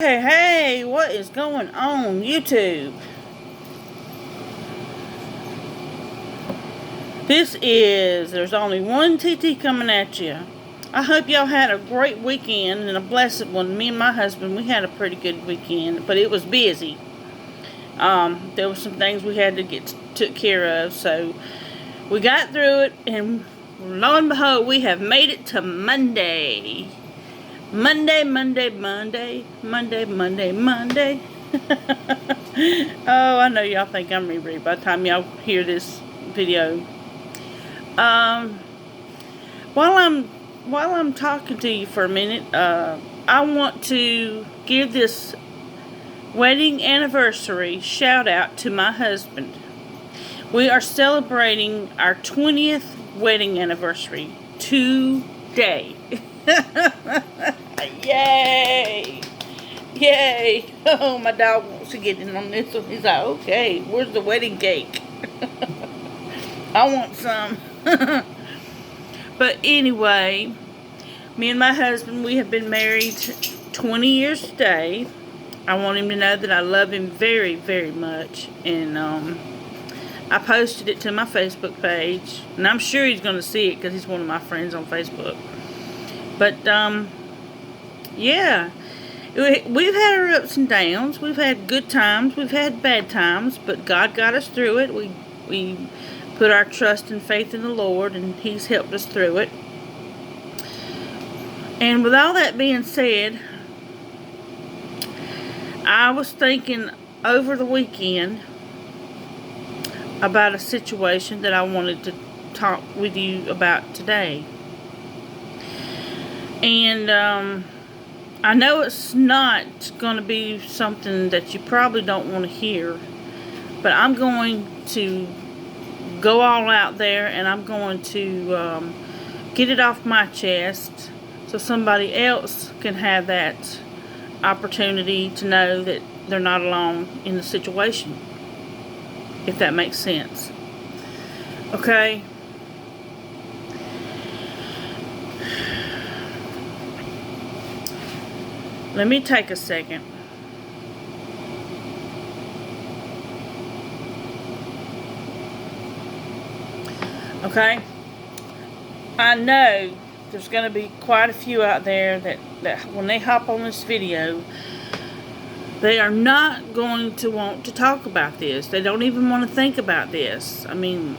Hey, what is going on YouTube? There's only one TT coming at you. I hope y'all had a great weekend and a blessed one. Me and my husband, we had a pretty good weekend, but it was busy. There were some things we had to get took care of, so we got through it, and lo and behold, we have made it to Monday. Monday. Oh, I know y'all think I'm Riri by the time y'all hear this video. Um, while I'm talking to you for a minute, I want to give this wedding anniversary shout out to my husband. We are celebrating our 20th wedding anniversary today. Yay! Yay! Oh, my dog wants to get in on this one. He's like, okay, where's the wedding cake? I want some. But anyway, me and my husband, we have been married 20 years today. I want him to know that I love him very, very much. And I posted it to my Facebook page. And I'm sure he's going to see it because he's one of my friends on Facebook. But, yeah. We've had our ups and downs. We've had good times. We've had bad times. But God got us through it. We put our trust and faith in the Lord, and He's helped us through it. And with all that being said, I was thinking over the weekend about a situation that I wanted to talk with you about today. And I know it's not going to be something that you probably don't want to hear, but I'm going to go all out there, and I'm going to get it off my chest so somebody else can have that opportunity to know that they're not alone in the situation, if that makes sense. Okay? Let me take a second. Okay? I know there's going to be quite a few out there that when they hop on this video, they are not going to want to talk about this. They don't even want to think about this. I mean,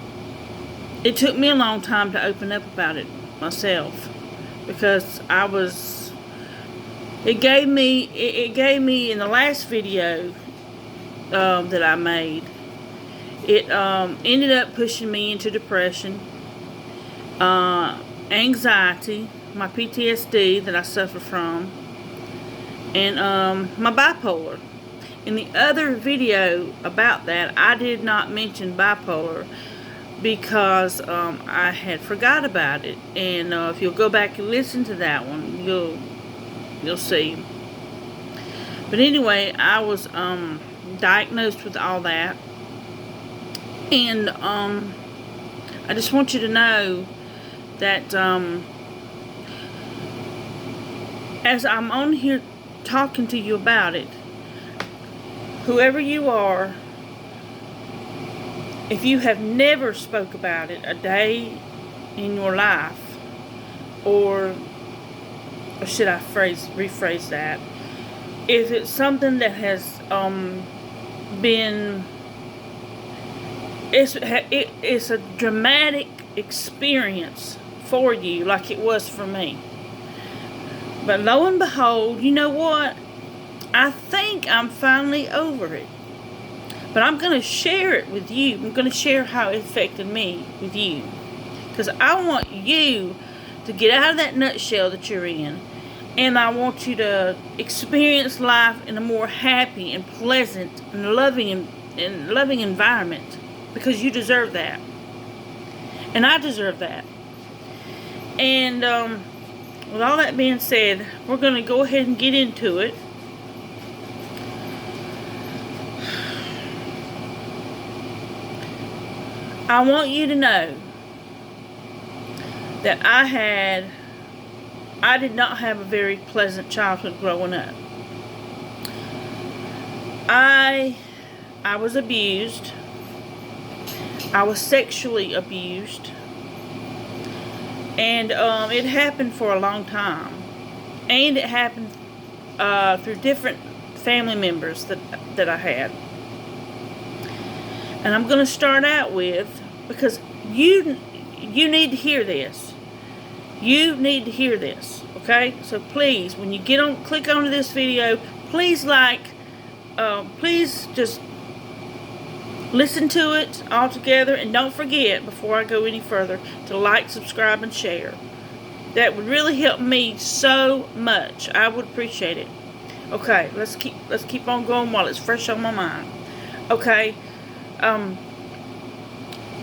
it took me a long time to open up about it myself, because it gave me in the last video that I made, it ended up pushing me into depression, anxiety, my PTSD that I suffer from, and my bipolar. In the other video about that, I did not mention bipolar because I had forgot about it. And if you'll go back and listen to that one, you'll see. But anyway, I was diagnosed with all that, and I just want you to know that as I'm on here talking to you about it, whoever you are, if you have never spoke about it a day in your life, or should I rephrase that, if it's something that has been, it's a dramatic experience for you, like it was for me. But lo and behold, you know what? I think I'm finally over it. But I'm going to share it with you. I'm going to share how it affected me with you. Because I want you to get out of that nutshell that you're in. And I want you to experience life in a more happy and pleasant and loving environment. Because you deserve that. And I deserve that. And with all that being said, we're going to go ahead and get into it. I want you to know that I did not have a very pleasant childhood growing up. I was abused. I was sexually abused. And it happened for a long time. And it happened through different family members that I had. And I'm going to start out with, because you need to hear this. You need to hear this, okay? So please, when you click onto this video, please please just listen to it all together, and don't forget, before I go any further, to like, subscribe, and share. That would really help me so much. I would appreciate it. Okay, let's keep on going while it's fresh on my mind. Okay,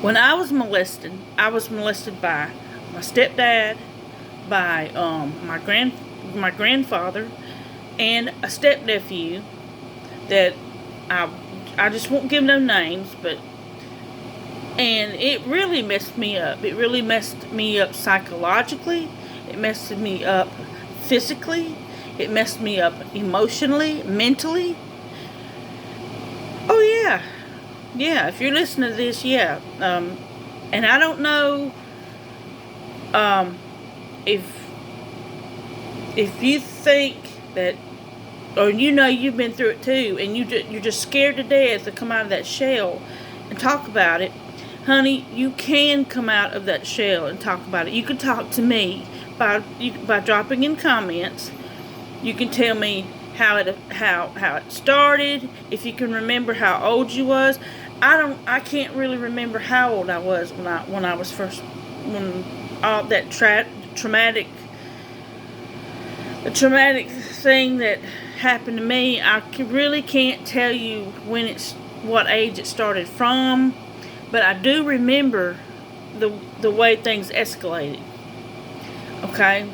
when I was molested by my stepdad, by my grandfather, and a stepnephew that I just won't give no names, and it really messed me up. It really messed me up psychologically. It messed me up physically. It messed me up emotionally, mentally. Oh yeah. Yeah, if you're listening to this, yeah. And I don't know if you think that, or you've been through it too, and you're just scared to death to come out of that shell and talk about it. Honey, you can come out of that shell and talk about it. You can talk to me by dropping in comments. You can tell me how it started. If you can remember how old you was. I can't really remember how old I was when all that traumatic thing that happened to me. I really can't tell you what age it started from, but I do remember the way things escalated. Okay?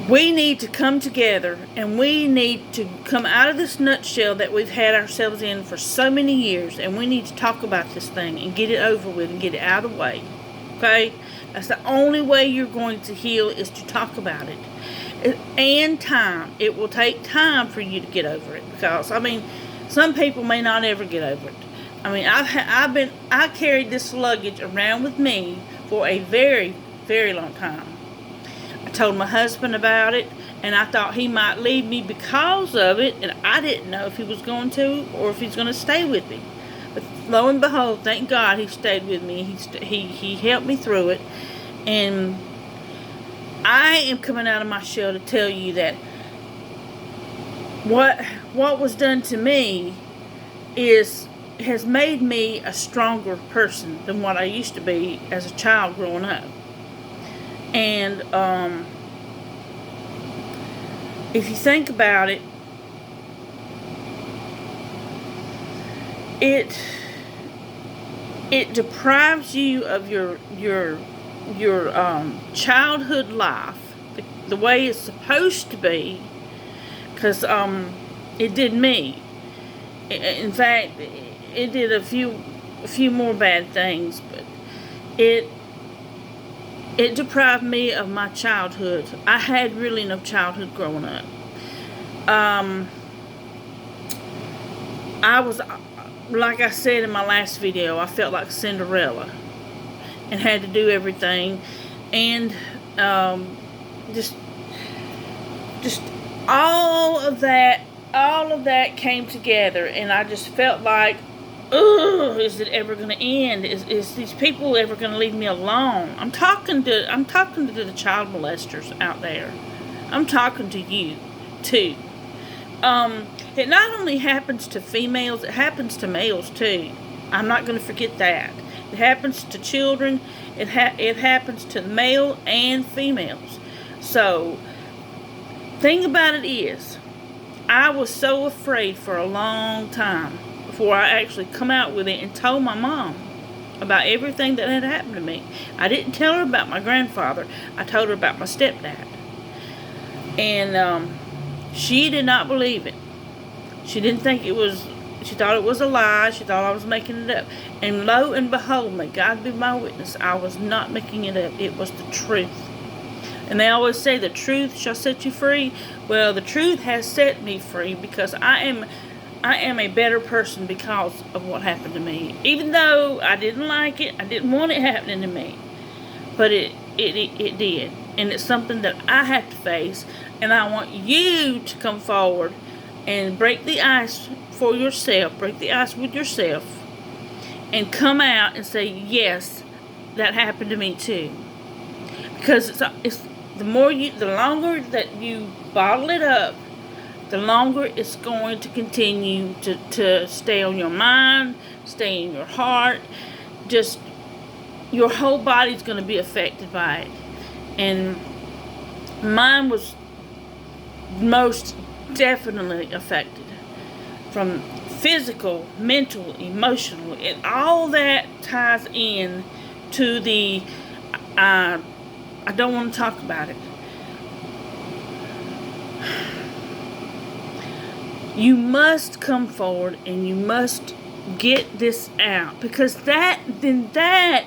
We need to come together, and we need to come out of this nutshell that we've had ourselves in for so many years, and we need to talk about this thing and get it over with and get it out of the way. Okay? That's the only way you're going to heal, is to talk about it. And time. It will take time for you to get over it, because some people may not ever get over it. I carried this luggage around with me for a very, very long time. I told my husband about it, and I thought he might leave me because of it, and I didn't know if he was going to or if he's going to stay with me. But lo and behold, thank God he stayed with me. He helped me through it, and I am coming out of my shell to tell you that what was done to me has made me a stronger person than what I used to be as a child growing up. And if you think about it, it deprives you of your childhood life the way it's supposed to be, because it did me. In fact, it did a few more bad things, but it deprived me of my childhood. I had really no childhood growing up. I was, like I said in my last video, I felt like Cinderella and had to do everything, and just all of that came together, and I just felt like, ugh, is it ever going to end? Is these people ever going to leave me alone? I'm talking to the child molesters out there. I'm talking to you too. It not only happens to females, it happens to males too. I'm not going to forget that. It happens to children. It happens to male and females. So, thing about it is, I was so afraid for a long time before I actually come out with it and told my mom about everything that had happened to me. I didn't tell her about my grandfather. I told her about my stepdad. And she did not believe it. She didn't think it was, she thought it was a lie. She thought I was making it up. And lo and behold, may God be my witness, I was not making it up. It was the truth. And they always say the truth shall set you free. Well, the truth has set me free because I am a better person because of what happened to me. Even though I didn't like it, I didn't want it happening to me. But it did. And it's something that I have to face. And I want you to come forward and break the ice for yourself. Break the ice with yourself. And come out and say, yes, that happened to me too. Because it's the longer that you bottle it up, the longer it's going to continue to stay on your mind, stay in your heart. Just your whole body's going to be affected by it. And mine was most definitely affected. From physical, mental, emotional, and all that ties in to the I don't want to talk about it. You must come forward and you must get this out, because that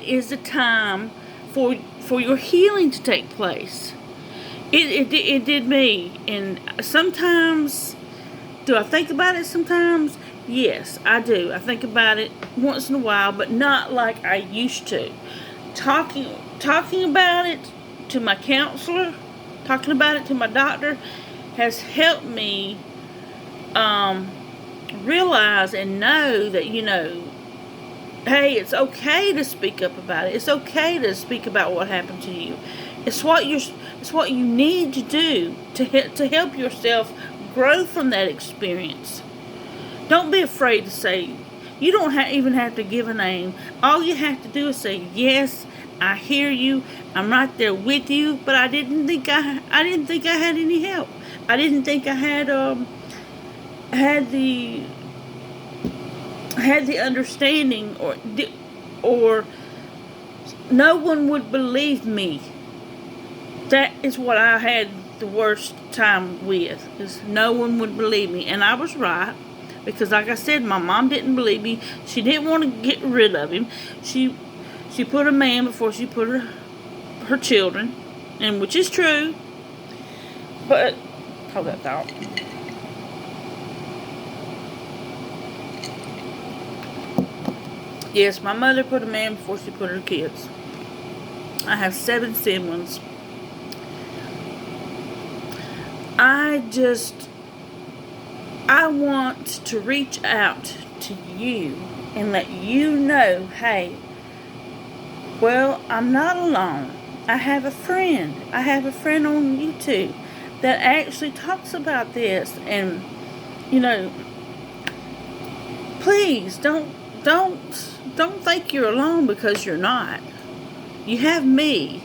is the time for your healing to take place. It did me, and sometimes, do I think about it sometimes? Yes, I do. I think about it once in a while, but not like I used to. Talking about it to my counselor, talking about it to my doctor, has helped me realize and know that, hey, it's okay to speak up about it. It's okay to speak about what happened to you. It's what you need to do to help yourself grow from that experience. Don't be afraid to say. You don't even have to give a name. All you have to do is say, yes, I hear you. I'm right there with you. But I didn't think I had any help. I didn't think I had the understanding, or no one would believe me. That is what I had the worst time with, is no one would believe me. And I was right, because like I said, my mom didn't believe me. She didn't want to get rid of him. She put a man before she put her children, and which is true. But hold that thought. Yes, my mother put a man before she put her kids. I have 7 siblings. I want to reach out to you and let you know, hey, well, I'm not alone. I have a friend. I have a friend on YouTube that actually talks about this. And, please don't think you're alone, because you're not. You have me.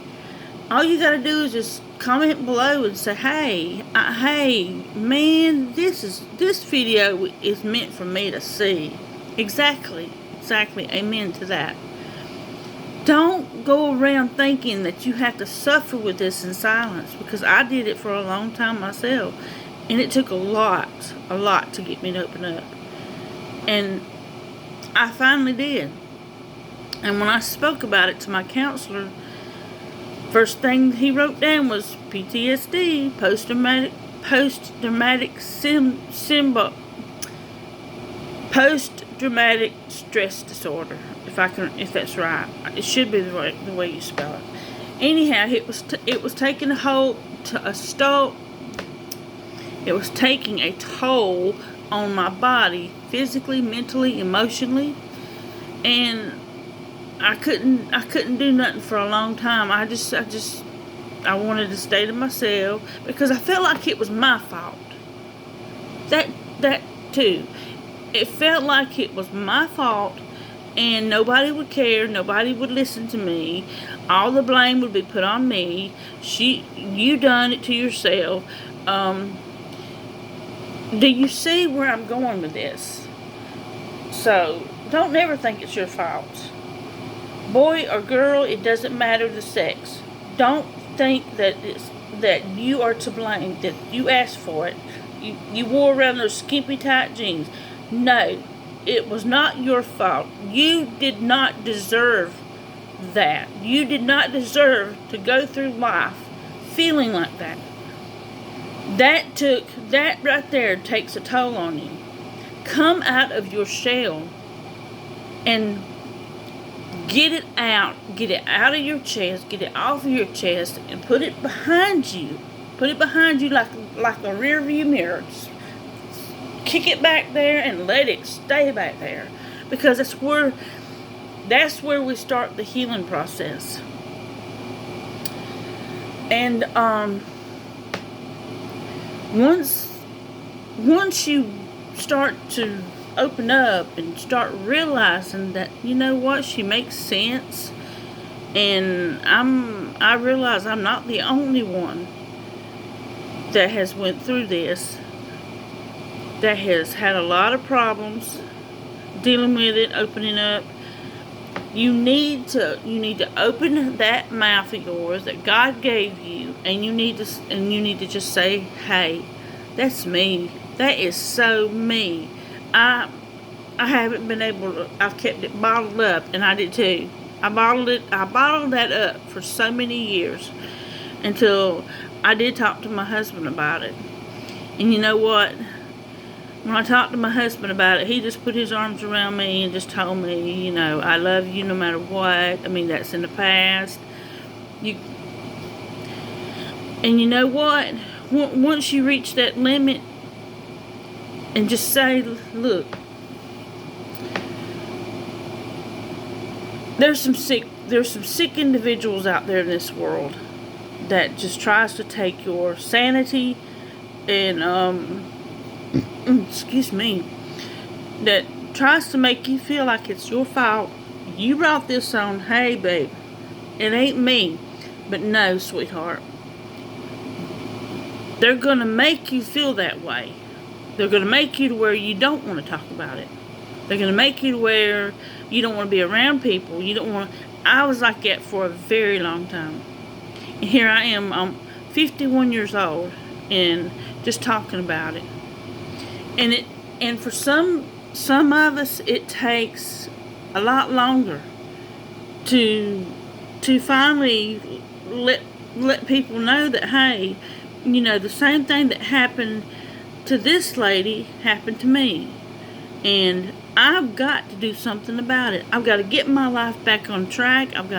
All you gotta do is just comment below and say, hey, man, this video is meant for me to see. Exactly. Amen to that. Don't go around thinking that you have to suffer with this in silence, because I did it for a long time myself, and it took a lot to get me to open up. And I finally did. And when I spoke about it to my counselor, first thing he wrote down was PTSD, post-traumatic stress disorder. If that's right, it should be the way you spell it. Anyhow, it was taking a toll on my body, physically, mentally, emotionally, and I couldn't do nothing for a long time. I wanted to stay to myself, because I felt like it was my fault. That too. It felt like it was my fault, and nobody would care, nobody would listen to me. All the blame would be put on me. You done it to yourself. Do you see where I'm going with this? So, don't never think it's your fault. Boy or girl, it doesn't matter the sex. Don't think that you are to blame, that you asked for it. You wore around those skimpy tight jeans. No, it was not your fault. You did not deserve that. You did not deserve to go through life feeling like that. That right there takes a toll on you. Come out of your shell and get it out. Get it out of your chest. Get it off of your chest and put it behind you. Put it behind you like a rear view mirror. Just kick it back there and let it stay back there. Because that's where we start the healing process. And once you start to open up and start realizing that, you know what, she makes sense, and I realize I'm not the only one that has went through this, that has had a lot of problems dealing with it, opening up. You need to open that mouth of yours that God gave you, and you need to just say, hey, that's me. That is so me. I haven't been able to. I've kept it bottled up, and I did too. I bottled that up for so many years until I did talk to my husband about it. And you know what? When I talked to my husband about it, he just put his arms around me and just told me, you know, I love you no matter what. I mean, that's in the past. And you know what? Once you reach that limit and just say, look, there's some sick individuals out there in this world that just tries to take your sanity and excuse me, that tries to make you feel like it's your fault. You brought this on. Hey, babe, it ain't me. But no, sweetheart, they're gonna make you feel that way. They're gonna make you to where you don't want to talk about it. They're gonna make you to where you don't want to be around people. You don't want. I was like that for a very long time, and here I am. I'm 51 years old and just talking about it. And for some of us, it takes a lot longer to finally let people know that, hey, you know, the same thing that happened to this lady happened to me, and I've got to do something about it. I've got to get my life back on track. I've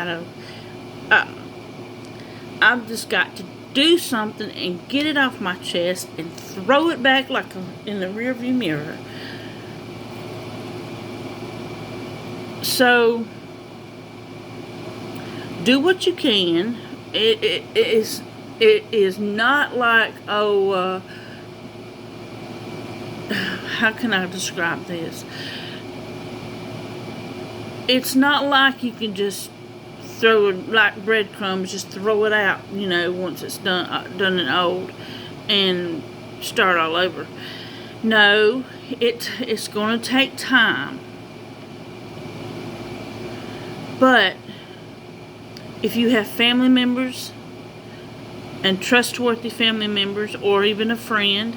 just got to do something and get it off my chest and throw it back like in the rearview mirror. So do what you can. It is not like, how can I describe this? It's not like you can just throw it like breadcrumbs, just throw it out, you know, once it's done and old, and start all over. No, it's going to take time. But if you have family members and trustworthy family members, or even a friend,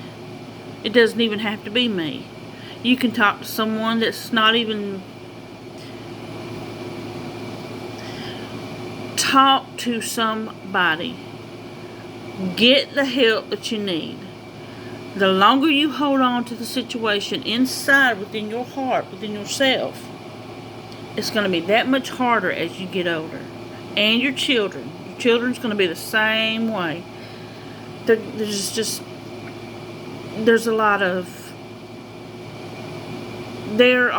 it doesn't even have to be me. You can talk to someone that's not even. Talk to somebody. Get the help that you need. The longer you hold on to the situation inside, within your heart, within yourself, it's going to be that much harder as you get older. And your children. Your children's going to be the same way. There's a lot of. There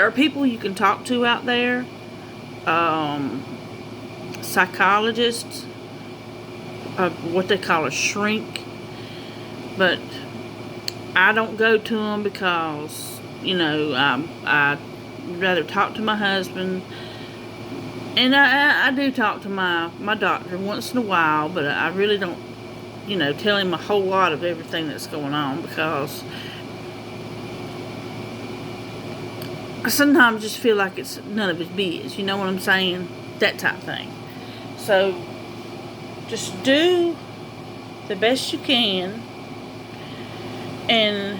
are people you can talk to out there, psychologists, what they call a shrink, but I don't go to them because, you know, I'd rather talk to my husband, and I do talk to my doctor once in a while, but I really don't, you know, tell him a whole lot of everything that's going on, because I sometimes just feel like it's none of his biz, you know what I'm saying? That type of thing. So, just do the best you can and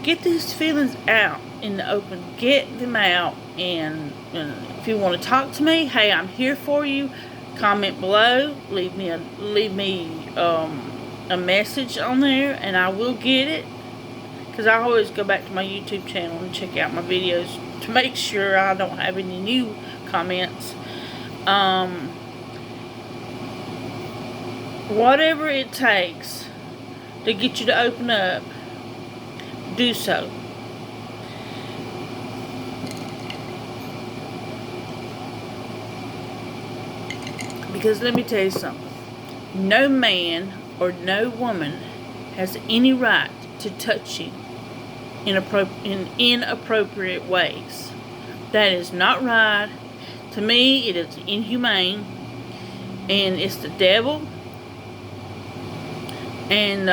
get these feelings out in the open. Get them out And if you want to talk to me, hey, I'm here for you. Comment below. Leave me a message on there, and I will get it. Because I always go back to my YouTube channel and check out my videos to make sure I don't have any new comments. Whatever it takes to get you to open up, do so. Because let me tell you something. No man or no woman has any right to touch you in inappropriate ways. That is not right. To me, it is inhumane. And it's the devil. And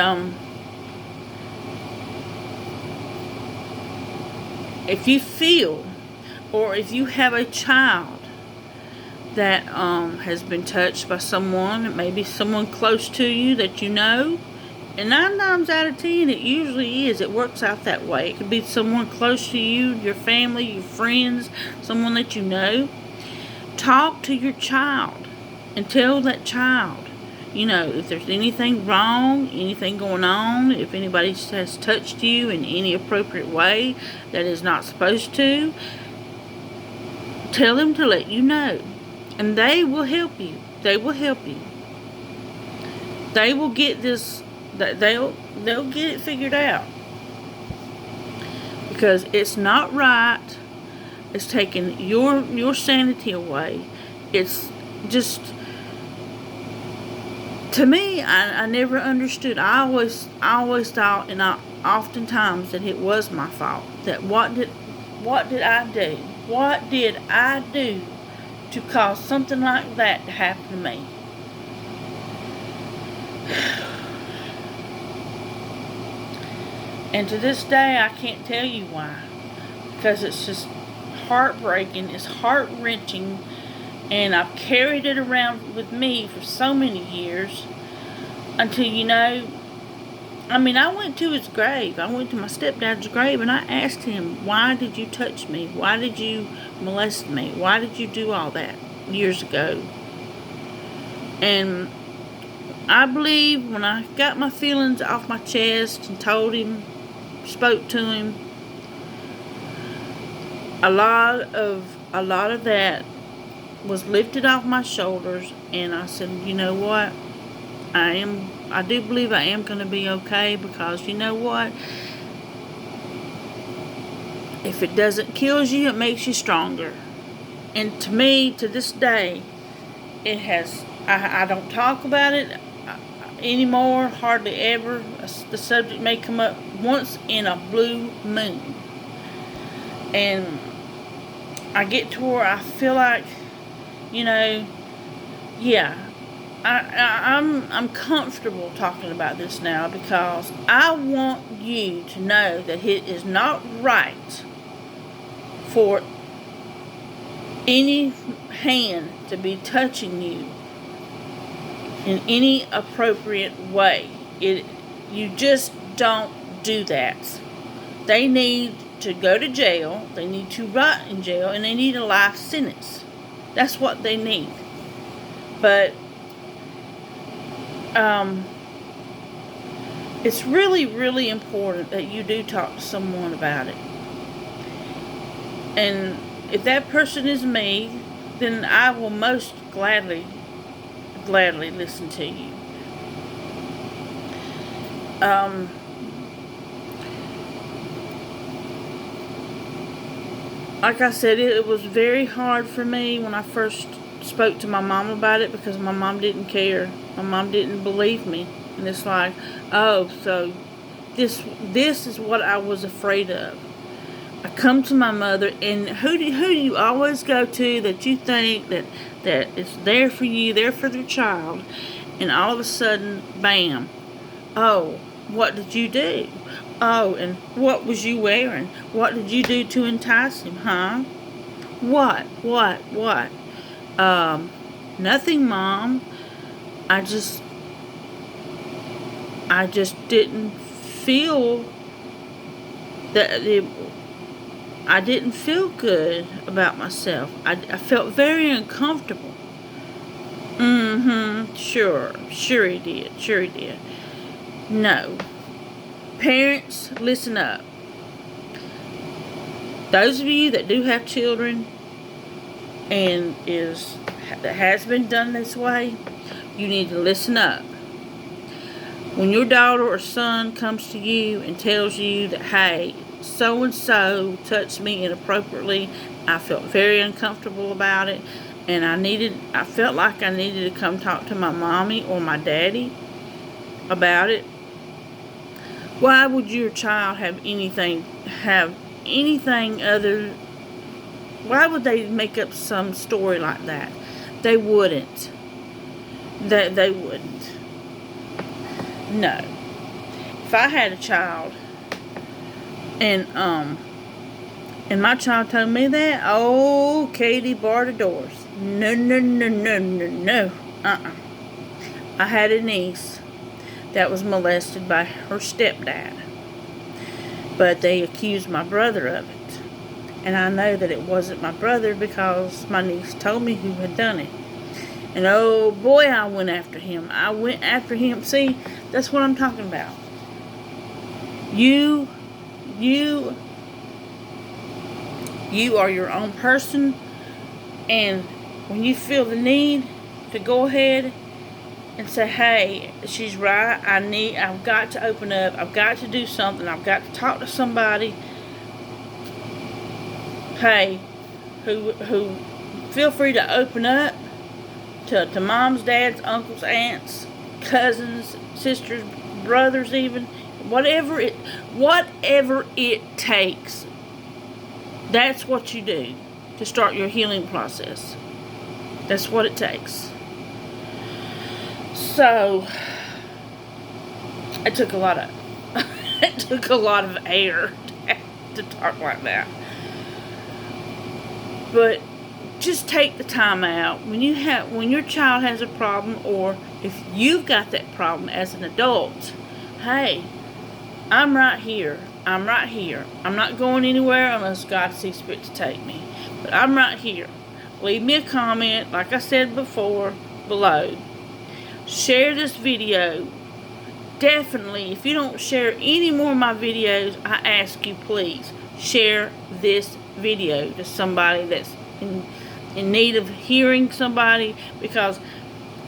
if you feel, or if you have a child that has been touched by someone, maybe someone close to you that you know, and 9 times out of 10 it usually is, it works out that way. It could be someone close to you, your family, your friends, someone that you know. Talk to your child and tell that child, if there's anything wrong, anything going on, if anybody has touched you in any appropriate way that is not supposed to, tell them to let you know. And they will help you. They will help you. They will get this, they'll get it figured out. Because it's not right. It's taking your sanity away. It's just, to me, I never understood. I always thought, and oftentimes, that it was my fault. That what did I do? What did I do to cause something like that to happen to me? And to this day, I can't tell you why. Because it's just heartbreaking. It's heart-wrenching. And I've carried it around with me for so many years. Until, I went to his grave. I went to my stepdad's grave and I asked him, why did you touch me? Why did you molest me? Why did you do all that years ago? And I believe when I got my feelings off my chest and told him, spoke to him, a lot of that was lifted off my shoulders, and I said, you know what? I do believe I am going to be okay, because you know what? If it doesn't kill you, it makes you stronger. And to me, to this day, it has, I don't talk about it anymore, hardly ever. The subject may come up once in a blue moon. And I get to where I feel like, yeah, I'm comfortable talking about this now, because I want you to know that it is not right for any hand to be touching you in any appropriate way. You just don't do that. They need to go to jail, they need to rot in jail, and they need a life sentence. That's what they need. But it's really, really important that you do talk to someone about it. And if that person is me, then I will most gladly listen to you. Like I said, it was very hard for me when I first spoke to my mom about it, because my mom didn't care. My mom didn't believe me. And it's like, oh, so this is what I was afraid of. I come to my mother, and who do you always go to that you think that is there for you, there for their child, and all of a sudden, bam, oh, what did you do? Oh, and what was you wearing? What did you do to entice him, huh? What? Nothing, Mom. I just didn't feel that I didn't feel good about myself. I felt very uncomfortable. Sure he did. No. Parents, listen up. Those of you that do have children and that has been done this way, you need to listen up. When your daughter or son comes to you and tells you that, hey, so-and-so touched me inappropriately, I felt very uncomfortable about it, and I felt like I needed to come talk to my mommy or my daddy about it. Why would your child have anything other? Why would they make up some story like that? They wouldn't. They wouldn't. No. If I had a child and my child told me that, oh, Katie, bar the doors. No. I had a niece that was molested by her stepdad, but they accused my brother of it. And I know that it wasn't my brother because my niece told me who had done it. And oh boy, I went after him. See, that's what I'm talking about. You are your own person, and when you feel the need to go ahead and say, hey, she's right, I've got to open up, I've got to do something, I've got to talk to somebody, hey, who feel free to open up to moms, dads, uncles, aunts, cousins, sisters, brothers, even whatever it takes. That's what you do to start your healing process. That's what it takes. So it took a lot of air to talk like that. But just take the time out when your child has a problem, or if you've got that problem as an adult. Hey, I'm right here. I'm not going anywhere unless God sees fit to take me. But I'm right here. Leave me a comment, like I said before, below. Share this video. Definitely, if you don't share any more of my videos, I ask you, please share this video to somebody that's in need of hearing somebody, because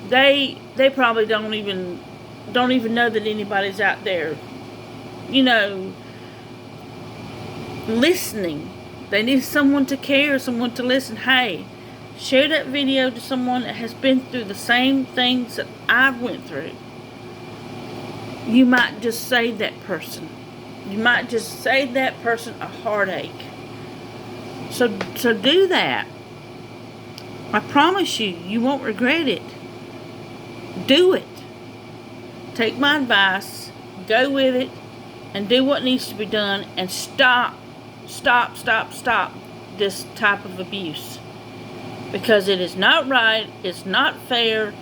they probably don't even know that anybody's out there, listening. They need someone to care, someone to listen. Hey, share that video to someone that has been through the same things that I've went through. You might just save that person. You might just save that person a heartache. So do that. I promise you, you won't regret it. Do it. Take my advice, go with it, and do what needs to be done, and stop this type of abuse. Because it is not right, it's not fair.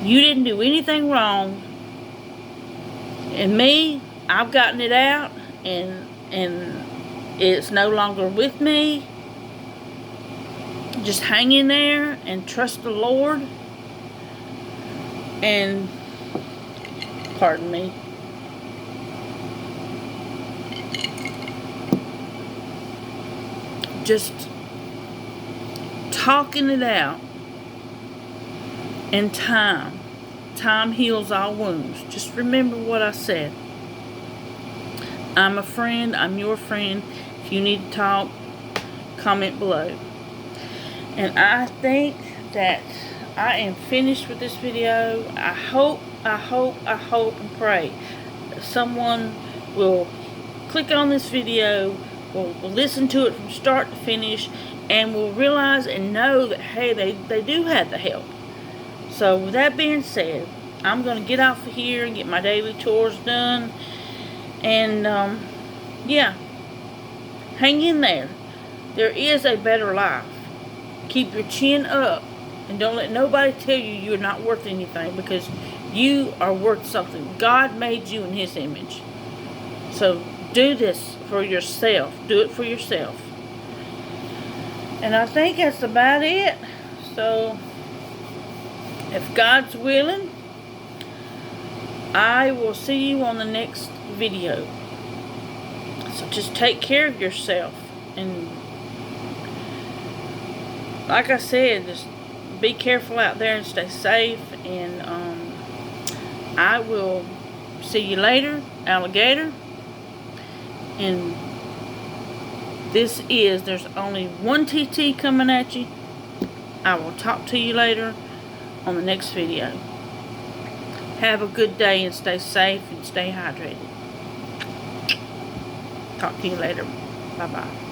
You didn't do anything wrong. And me, I've gotten it out, and it's no longer with me. Just hang in there and trust the Lord. And, pardon me. Just talking it out. And time heals all wounds. Just remember what I said. I'm a friend. I'm your friend. If you need to talk, comment below. And I think that I am finished with this video. I hope and pray that someone will click on this video, will listen to it from start to finish, and will realize and know that, hey, they do have the help. So with that being said, I'm going to get off of here and get my daily chores done. And, yeah, hang in there. There is a better life. Keep your chin up. And don't let nobody tell you you're not worth anything, because you are worth something. God made you in His image. So do this. for yourself. Do it for yourself. And I think that's about it. So, if God's willing, I will see you on the next video. So just take care of yourself. And like I said, just be careful out there and stay safe. And I will see you later, alligator. And there's only one TT coming at you. I will talk to you later on the next video. Have a good day and stay safe and stay hydrated. Talk to you later. Bye-bye.